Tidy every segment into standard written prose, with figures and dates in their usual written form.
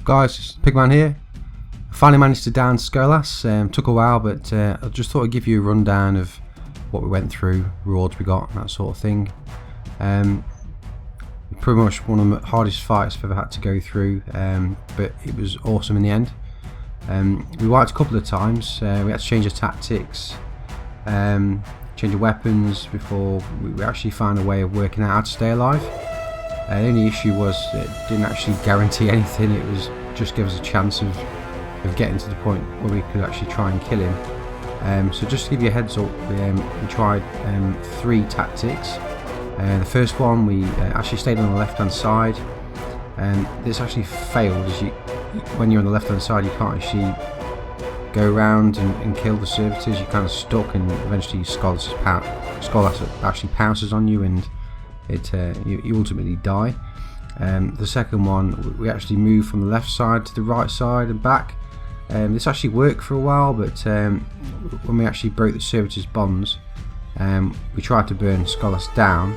Guys, Pigman here. I finally managed to down Skolas. Took a while, but I just thought I'd give you a rundown of what we went through, rewards we got, and that sort of thing. Pretty much one of the hardest fights I've ever had to go through, but it was awesome in the end. We wiped a couple of times. We had to change the tactics, change the weapons before we actually found a way of working out how to stay alive. The only issue was it didn't actually guarantee anything. It was just give us a chance of getting to the point where we could actually try and kill him. So just to give you a heads up, we tried 3 tactics. The first one, we actually stayed on the left hand side, and this actually failed as when you're on the left hand side you can't actually go around and kill the servitors. You're kind of stuck, and eventually Skolas actually pounces on you and you ultimately die. The second one, we actually moved from the left side to the right side and back. This actually worked for a while, but when we actually broke the servitors' bonds, we tried to burn Skolas down,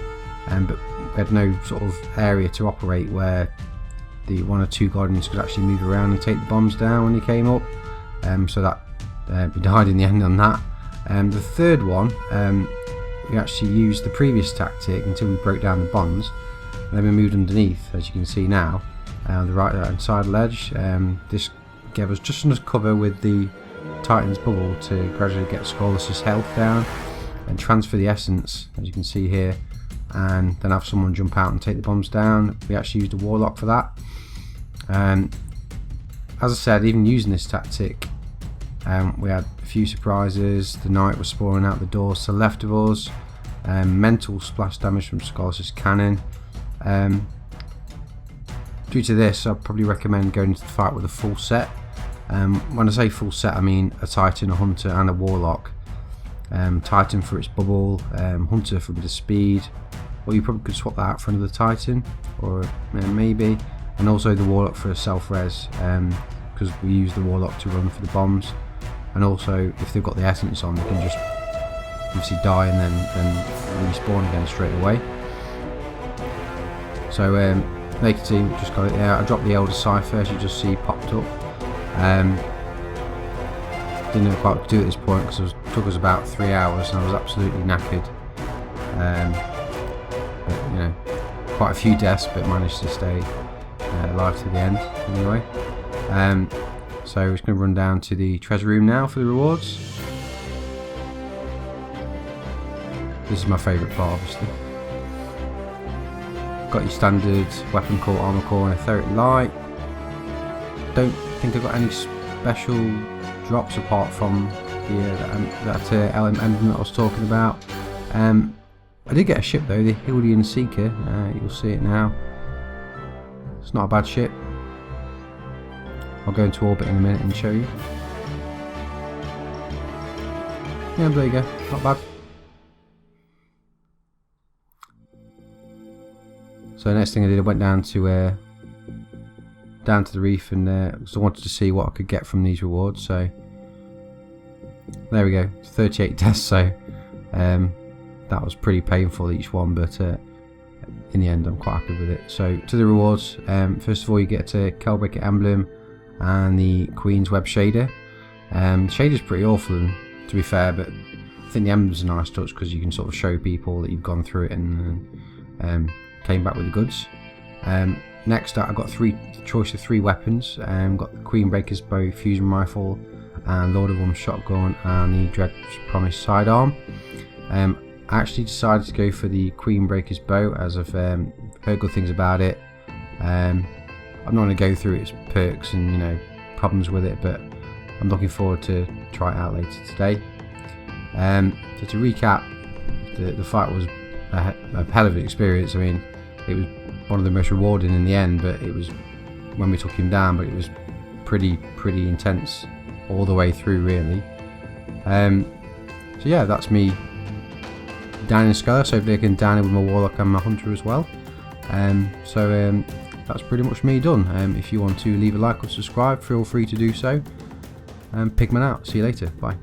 but we had no sort of area to operate where the 1 or 2 guardians could actually move around and take the bombs down when they came up. So that we died in the end on that. The third one, we actually used the previous tactic until we broke down the bonds, and then we moved underneath, as you can see now, on the right hand side ledge. This gave us just enough cover with the Titan's bubble to gradually get Skolas' health down and transfer the essence, as you can see here, and then have someone jump out and take the bombs down. We actually used a warlock for that. As I said, even using this tactic, we had a few surprises. The knight was spawning out the doors to the left of us. Mental splash damage from Skolas' cannon. Due to this, I'd probably recommend going into the fight with a full set. When I say full set, I mean a Titan, a Hunter and a Warlock. Titan for its bubble, Hunter for a bit of speed, or you probably could swap that out for another Titan, or maybe, and also the Warlock for a self-res, because we use the Warlock to run for the bombs, and also if they've got the essence on, they can just obviously die and then respawn again straight away. So they can see, just got it there. I dropped the Elder Cypher, as you just see popped up. Didn't know quite what to do at this point because it took us about 3 hours and I was absolutely knackered. But you know, quite a few deaths, but managed to stay alive to the end anyway. So we're just going to run down to the treasure room now for the rewards. This is my favourite part, obviously. Got your standard weapon core, armor core, and etheric light. Don't think I got any special drops apart from that emblem that I was talking about. I did get a ship though, the Hildian Seeker. You'll see it now. It's not a bad ship. I'll go into orbit in a minute and show you. Yeah, there you go. Not bad. So the next thing I did, I went down to the reef, and because I wanted to see what I could get from these rewards. So there we go, 38 deaths. So that was pretty painful each one, but in the end I'm quite happy with it. So to the rewards, first of all you get a Kelbreaker emblem and the Queen's Web shader. Shader's pretty awful, and to be fair, but I think the emblem's a nice touch because you can sort of show people that you've gone through it and came back with the goods. Next I got choice of 3 weapons. Got the Queenbreaker's bow, fusion rifle, and Lord of Worms shotgun, and the Dread's Promise sidearm. I actually decided to go for the Queenbreaker's bow as I've heard good things about it. I'm not going to go through its perks and problems with it, but I'm looking forward to try it out later today. So to recap, the fight was a hell of an experience. I mean, it was one of the most rewarding in the end, but it was when we took him down, but it was pretty intense all the way through, really. So yeah, that's me down in Skolas. Hopefully I can down it with my Warlock and my Hunter as well. So that's pretty much me done. If you want to leave a like or subscribe, feel free to do so. Pigman out. See you later. Bye.